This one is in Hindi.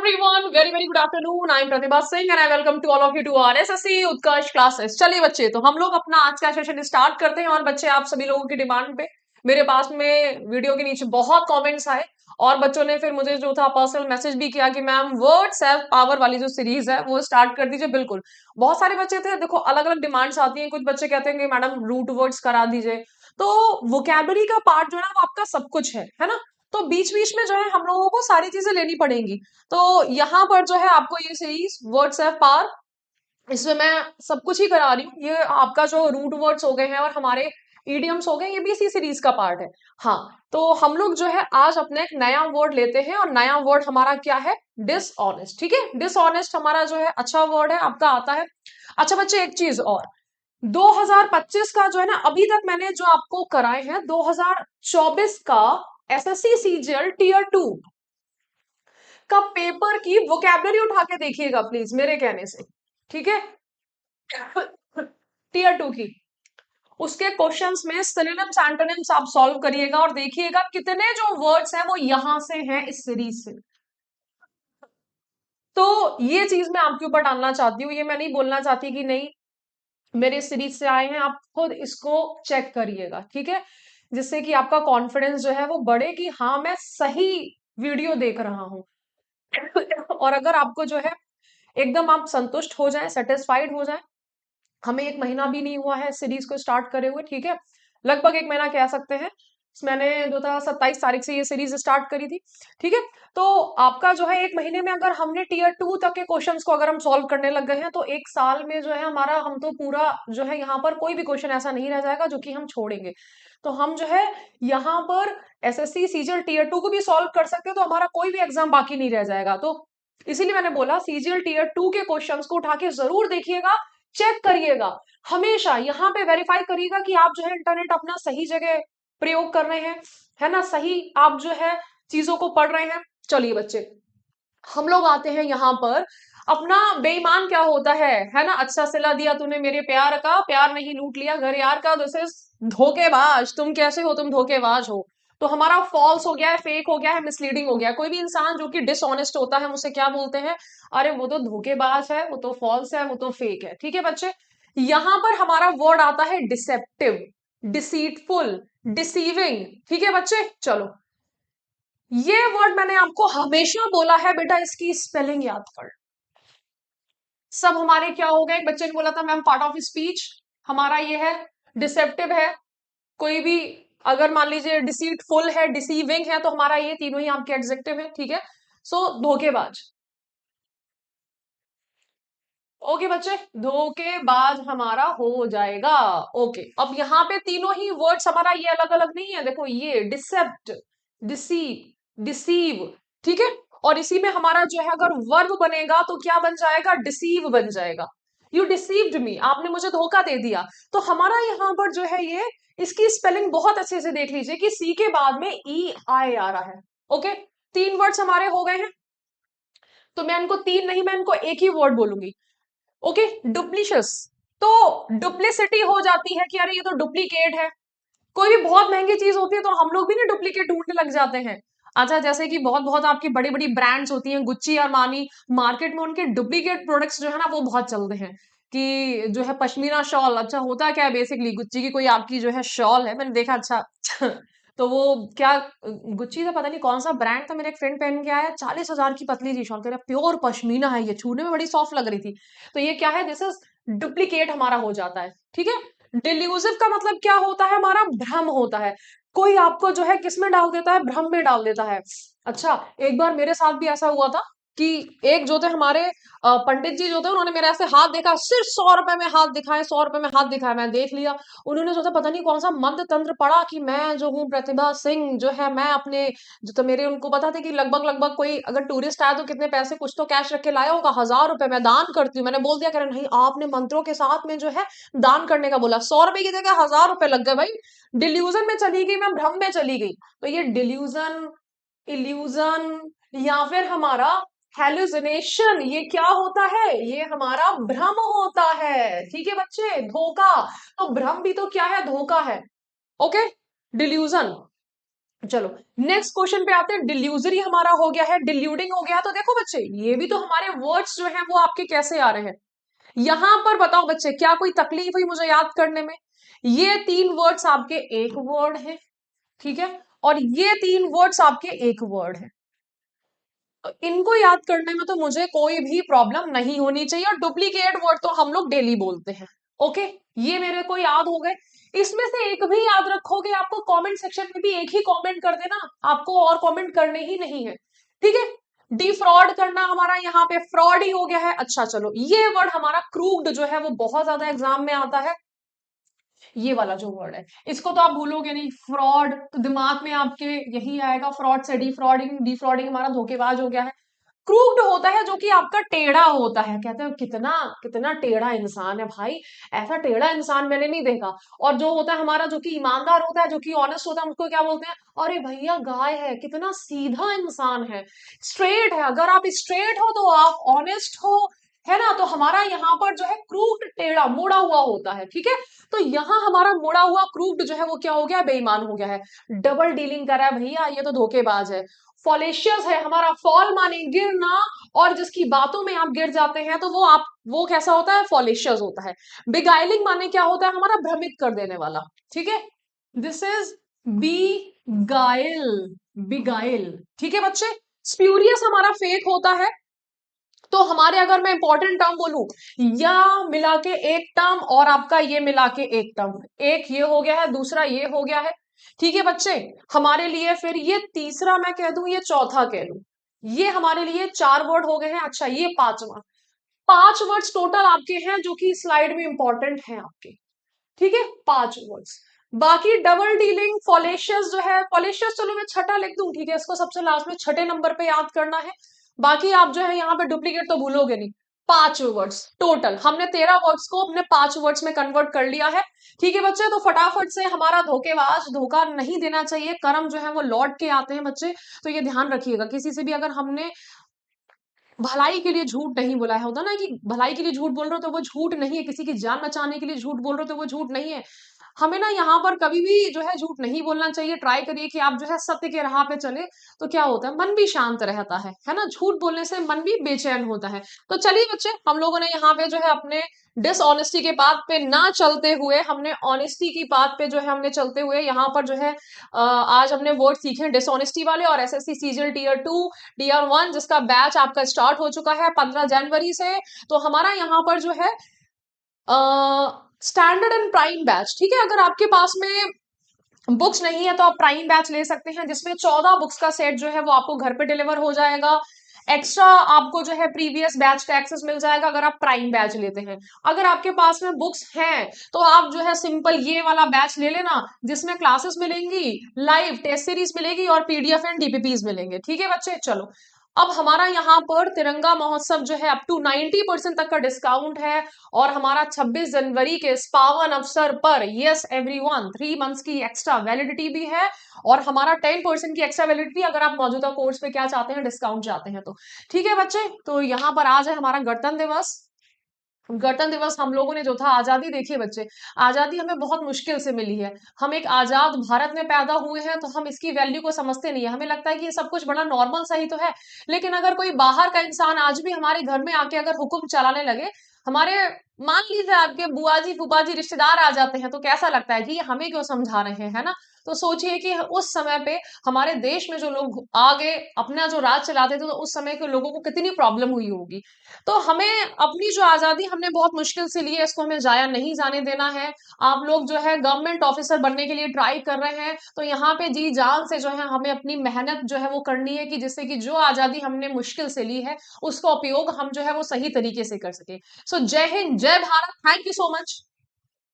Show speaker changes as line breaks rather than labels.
everyone, very good afternoon. I am Pratibha Singh and I welcome to all of you to our SSC Utkarsh classes. चलिए बच्चे, तो हम लोग अपना आज का सेशन स्टार्ट करते हैं। और बच्चे, आप सभी लोगों की डिमांड पे मेरे पास में वीडियो के नीचे बहुत कमेंट्स आए और बच्चों ने फिर मुझे जो था पर्सनल मैसेज भी किया कि मैम वर्ड सेल्फ पावर वाली जो सीरीज है वो स्टार्ट कर दीजिए। बिल्कुल, बहुत सारे बच्चे थे। देखो, अलग अलग डिमांड्स आती हैं। कुछ बच्चे कहते हैं कि मैडम रूट वर्ड्स करा दीजिए। तो वोकैबुलरी का पार्ट जो है ना, वो आपका सब कुछ है ना। तो बीच बीच में जो है हम लोगों को सारी चीजें लेनी पड़ेंगी। तो यहाँ पर जो है आपको ये सीरीज वर्ड्स है पार, इसमें मैं सब कुछ ही करा रही हूँ। ये आपका जो रूट वर्ड्स हो गए हैं और हमारे ईडियम्स हो गए, ये भी इसी सीरीज का पार्ट है। हाँ, तो हम लोग जो है आज अपना एक नया वर्ड लेते हैं और नया वर्ड हमारा क्या है? डिसऑनेस्ट। ठीक है, डिसऑनेस्ट हमारा जो है अच्छा वर्ड है, आपका आता है। अच्छा बच्चे, एक चीज और, 2025 का जो है ना, अभी तक मैंने जो आपको कराए हैं 2024 का एसएससी सीजीएल टीयर 2 का पेपर की वोकैबुलरी उठा के देखिएगा प्लीज, मेरे कहने से। ठीक है, टीयर 2 की उसके क्वेश्चंस में सिनोनिम्स एंटोनिम्स आप सॉल्व करिएगा और देखिएगा कितने जो वर्ड्स हैं वो यहां से हैं, इस सीरीज से। तो ये चीज मैं आपके ऊपर डालना चाहती हूँ। ये मैं नहीं बोलना चाहती कि नहीं मेरे सीरीज से आए हैं, आप खुद इसको चेक करिएगा। ठीक है, जिससे कि आपका कॉन्फिडेंस जो है वो बढ़े कि हाँ मैं सही वीडियो देख रहा हूँ। और अगर आपको जो है एकदम आप संतुष्ट हो जाए, सेटिस्फाइड हो जाए, हमें 1 महीना भी नहीं हुआ है सीरीज को स्टार्ट करे हुए। ठीक है, लगभग 1 महीना कह सकते हैं। मैंने जो था 27 तारीख से ये सीरीज स्टार्ट करी थी। ठीक है, तो आपका जो है 1 महीने में अगर हमने टीयर 2 तक के क्वेश्चंस को अगर हम सॉल्व करने लग गए हैं, तो 1 साल में जो है हमारा, हम तो पूरा जो है यहाँ पर कोई भी क्वेश्चन ऐसा नहीं रह जाएगा जो कि हम छोड़ेंगे। तो हम जो है यहाँ पर एसएससी सीजीएल टीयर 2 को भी सॉल्व कर सकते हैं, तो हमारा कोई भी एग्जाम बाकी नहीं रह जाएगा। तो इसीलिए मैंने बोला सीजीएल टीयर 2 के क्वेश्चंस को उठा के जरूर देखिएगा, चेक करिएगा। हमेशा यहाँ पे वेरीफाई करिएगा कि आप जो है इंटरनेट अपना सही जगह प्रयोग कर रहे हैं, है ना, सही आप जो है चीजों को पढ़ रहे हैं। चलिए बच्चे, हम लोग आते हैं यहाँ पर अपना बेईमान क्या होता है ना। अच्छा सिला दिया तूने मेरे प्यार का, प्यार नहीं लूट लिया घर यार का। दिस इज धोखेबाज। तुम कैसे हो? तुम धोखेबाज हो। तो हमारा फॉल्स हो गया है, फेक हो गया है, मिसलीडिंग हो गया है। कोई भी इंसान जो कि डिसऑनेस्ट होता है, हम उसे क्या बोलते हैं? अरे वो तो धोखेबाज है, वो तो फॉल्स है, वो तो फेक है। ठीक है बच्चे, यहां पर हमारा वर्ड आता है डिसेप्टिव, डिसीटफुल, डिसीविंग। ठीक है बच्चे, चलो, ये वर्ड मैंने आपको हमेशा बोला है बेटा, इसकी स्पेलिंग याद कर। सब हमारे क्या हो गए? एक बच्चे ने बोला था मैम पार्ट ऑफ स्पीच हमारा ये है, डिसेप्टिव है। कोई भी अगर मान लीजिए डिसीटफुल है, डिसीविंग है, तो हमारा ये तीनों ही आपके एडजेक्टिव है। ठीक है, सो धोखेबाज। ओके बच्चे, धोखेबाज हमारा हो जाएगा। ओके, अब यहाँ पे तीनों ही वर्ड्स हमारा ये अलग अलग नहीं है। देखो, ये डिसेप्ट, डिसीव, डिसीव। ठीक है, और इसी में हमारा जो है अगर वर्ब बनेगा तो क्या बन जाएगा? डिसीव बन जाएगा। यू डिसीव्ड मी, आपने मुझे धोखा दे दिया। तो हमारा यहाँ पर जो है ये, इसकी स्पेलिंग बहुत अच्छे से देख लीजिए कि सी के बाद में ई आई आ रहा है। ओके, 3 वर्ड्स हमारे हो गए हैं। तो मैं इनको तीन नहीं, मैं इनको एक ही वर्ड बोलूंगी। ओके, डुप्लीशियस। तो डुप्लीसिटी हो जाती है कि अरे ये तो डुप्लीकेट है। कोई भी बहुत महंगी चीज होती है तो हम लोग भी ना डुप्लीकेट ढूंढने लग जाते हैं। अच्छा, जैसे कि बहुत बहुत आपकी बड़ी बड़ी ब्रांड्स होती हैं, गुच्ची और मानी, मार्केट में उनके डुप्लीकेट प्रोडक्ट्स जो है ना वो बहुत चलते हैं। कि जो है पश्मीना शॉल, अच्छा होता क्या है बेसिकली, गुच्ची की कोई आपकी जो है शॉल है, मैंने देखा। अच्छा तो वो क्या, गुच्ची का पता नहीं कौन सा ब्रांड था, मेरे एक फ्रेंड पहन के आया, 40,000 की पतली सी शॉल, कह रहा प्योर पश्मीना है, ये छूने में बड़ी सॉफ्ट लग रही थी। तो ये क्या है? दिस इज डुप्लीकेट हमारा हो जाता है। ठीक है, डिल्यूसिव का मतलब क्या होता है? हमारा भ्रम होता है। कोई आपको जो है किस में डाल देता है? भ्रम में डाल देता है। अच्छा, एक बार मेरे साथ भी ऐसा हुआ था कि एक जो थे हमारे पंडित जी जो थे, उन्होंने मेरे ऐसे हाथ देखा, सिर्फ 100 रुपए में हाथ दिखाए, 100 रुपए में हाथ दिखाए, मैं देख लिया। उन्होंने जो था पता नहीं कौन सा मंत्र तंत्र पढ़ा कि मैं जो हूँ प्रतिभा सिंह जो है, मैं अपने जो, तो मेरे उनको पता था कि लगभग लगभग कोई अगर टूरिस्ट आया तो कितने पैसे कुछ तो कैश रख के लाया होगा, 1,000 रुपए मैं दान करती हूँ। मैंने बोल दिया, कह रहे नहीं आपने मंत्रों के साथ में जो है दान करने का बोला, 100 रुपए की जगह 1,000 रुपए लग गए भाई। डिल्यूजन में चली गई मैं, भ्रम में चली गई। तो ये डिल्यूजन, इल्यूजन, या फिर हमारा हेलुसिनेशन, ये क्या होता है? ये हमारा भ्रम होता है। ठीक है बच्चे, धोखा। तो भ्रम भी तो क्या है? धोखा है। Okay, delusion. चलो नेक्स्ट क्वेश्चन पे आते हैं। डिल्यूजरी हमारा हो गया है, डिल्यूडिंग हो गया है। तो देखो बच्चे, ये भी तो हमारे वर्ड्स जो हैं वो आपके कैसे आ रहे हैं। यहां पर बताओ बच्चे, क्या कोई तकलीफ हुई मुझे याद करने में? ये तीन वर्ड्स आपके एक वर्ड है, ठीक है, और ये तीन वर्ड्स आपके एक वर्ड है। तो इनको याद करने में तो मुझे कोई भी प्रॉब्लम नहीं होनी चाहिए, और डुप्लीकेट वर्ड तो हम लोग डेली बोलते हैं। ओके, ये मेरे को याद हो गए। इसमें से एक भी याद रखोगे, आपको कमेंट सेक्शन में भी एक ही कमेंट कर देना, आपको और कमेंट करने ही नहीं है, ठीक है। डिफ्रॉड करना हमारा यहाँ पे फ्रॉड ही हो गया है। अच्छा चलो, ये वर्ड हमारा क्रूड जो है वो बहुत ज्यादा एग्जाम में आता है। ये वाला जो वर्ड है, इसको तो आप भूलोगे नहीं। फ्रॉड तो दिमाग में आपके यही आएगा, फ्रॉड से डिफ्रॉडिंग, डिफ्रॉडिंग हमारा धोखेबाज हो गया है। क्रूड होता है जो कि आपका टेढ़ा होता है। कहते हैं कितना कितना टेढ़ा इंसान है भाई, ऐसा टेढ़ा इंसान मैंने नहीं देखा। और जो होता है हमारा, जो कि ईमानदार होता है, जो कि ऑनेस्ट होता है, उसको क्या बोलते हैं? अरे भैया गाय है, कितना सीधा इंसान है, स्ट्रेट है। अगर आप स्ट्रेट हो तो आप ऑनेस्ट हो, है ना। तो हमारा यहाँ पर जो है क्रूड टेढ़ा मुड़ा हुआ होता है, ठीक है। तो यहाँ हमारा मुड़ा हुआ क्रूड जो है वो क्या हो गया? बेईमान हो गया है, डबल डीलिंग कर रहा है भैया, ये तो धोखेबाज है। फॉलेशियस है हमारा, फॉल माने गिरना, और जिसकी बातों में आप गिर जाते हैं तो वो कैसा होता है? फॉलेशियस होता है। बिगाइलिंग माने क्या होता है? हमारा भ्रमित कर देने वाला, ठीक है। दिस इज बी गाइल, बिगाइल, ठीक है बच्चे। स्प्यूरियस हमारा फेक होता है। तो हमारे, अगर मैं इंपॉर्टेंट टर्म बोलूं, या मिला के एक टर्म और आपका ये मिला के एक टर्म, एक ये हो गया है, दूसरा ये हो गया है, ठीक है बच्चे। हमारे लिए फिर ये तीसरा मैं कह दूं, ये चौथा कह लूं, ये हमारे लिए चार वर्ड हो गए हैं। अच्छा, ये पांचवा, पांच वर्ड्स टोटल आपके हैं जो कि स्लाइड में इंपॉर्टेंट हैं आपके, ठीक है, पांच वर्ड्स। बाकी डबल डीलिंग, फॉलेशियस जो है, फॉलेशियस चलो मैं छठा लिख दूं, ठीक है, इसको सबसे लास्ट में छठे नंबर पे याद करना है। बाकी आप जो है यहाँ पे डुप्लीकेट तो भूलोगे नहीं। पांच वर्ड्स टोटल, हमने 13 वर्ड्स को अपने पांच वर्ड्स में कन्वर्ट कर लिया है, ठीक है बच्चे। तो फटाफट से, हमारा धोखेबाज धोखा नहीं देना चाहिए, कर्म जो है वो लौट के आते हैं बच्चे। तो ये ध्यान रखिएगा, किसी से भी अगर हमने भलाई के लिए झूठ नहीं बोला है, होता ना कि भलाई के लिए झूठ बोल रहे हो तो वो झूठ नहीं है, किसी की जान बचाने के लिए झूठ बोल रहे हो तो वो झूठ नहीं है। हमें ना यहाँ पर कभी भी जो है झूठ नहीं बोलना चाहिए। ट्राई करिए कि आप जो है सत्य के राह पे चले, तो क्या होता है, मन भी शांत रहता है ना। झूठ बोलने से मन भी बेचैन होता है। तो चलिए बच्चे, हम लोगों ने यहाँ पे जो है अपने डिसऑनेस्टी के बात पे ना चलते हुए, हमने ऑनेस्टी की बात पे जो है हमने चलते हुए यहाँ पर जो है आज हमने वर्ड सीखे डिसऑनेस्टी वाले। और एसएससी सीजीएल टीयर 2 टीयर 1 जिसका बैच आपका स्टार्ट हो चुका है 15 जनवरी से। तो हमारा यहाँ पर जो है स्टैंडर्ड एंड प्राइम बैच, ठीक है। अगर आपके पास में बुक्स नहीं है तो आप प्राइम बैच ले सकते हैं, जिसमें 14 बुक्स का सेट जो है वो आपको घर पे डिलीवर हो जाएगा। एक्स्ट्रा आपको जो है प्रीवियस बैच का एक्सेस मिल जाएगा अगर आप प्राइम बैच लेते हैं। अगर आपके पास में बुक्स हैं तो आप जो है सिंपल ये वाला बैच ले लेना, जिसमें क्लासेस मिलेंगी, लाइव टेस्ट सीरीज मिलेगी और पीडीएफ एंड डीपीपीज मिलेंगे, ठीक है बच्चे। चलो, अब हमारा यहाँ पर तिरंगा महोत्सव जो है अप टू 90% तक का डिस्काउंट है। और हमारा 26 जनवरी के इस पावन अवसर पर, यस एवरीवन, 3 मंथ्स की एक्स्ट्रा वैलिडिटी भी है। और हमारा 10% की एक्स्ट्रा वैलिडिटी, अगर आप मौजूदा कोर्स पे क्या चाहते हैं, डिस्काउंट चाहते हैं तो, ठीक है बच्चे। तो यहाँ पर आज है हमारा गणतंत्र दिवस। गणतंत्र दिवस हम लोगों ने जो था, आजादी, देखिए बच्चे, आजादी हमें बहुत मुश्किल से मिली है। हम एक आजाद भारत में पैदा हुए हैं तो हम इसकी वैल्यू को समझते नहीं है। हमें लगता है कि ये सब कुछ बड़ा नॉर्मल सा ही तो है। लेकिन अगर कोई बाहर का इंसान आज भी हमारे घर में आके अगर हुक्म चलाने लगे, हमारे, मान लीजिए आपके बुआ जी फूफा जी रिश्तेदार आ जाते हैं, तो कैसा लगता है कि ये हमें क्यों समझा रहे हैं, है ना। तो सोचिए कि उस समय पे हमारे देश में जो लोग आगे अपना जो राज चलाते थे, तो उस समय के लोगों को कितनी प्रॉब्लम हुई होगी। तो हमें अपनी जो आजादी हमने बहुत मुश्किल से ली है, इसको हमें जाया नहीं जाने देना है। आप लोग जो है गवर्नमेंट ऑफिसर बनने के लिए ट्राई कर रहे हैं, तो यहाँ पे जी जान से जो है हमें अपनी मेहनत जो है वो करनी है, कि जिससे कि जो आजादी हमने मुश्किल से ली है उसका उपयोग हम जो है वो सही तरीके से कर सके। सो जय हिंद, जय Bharat, thank you so much.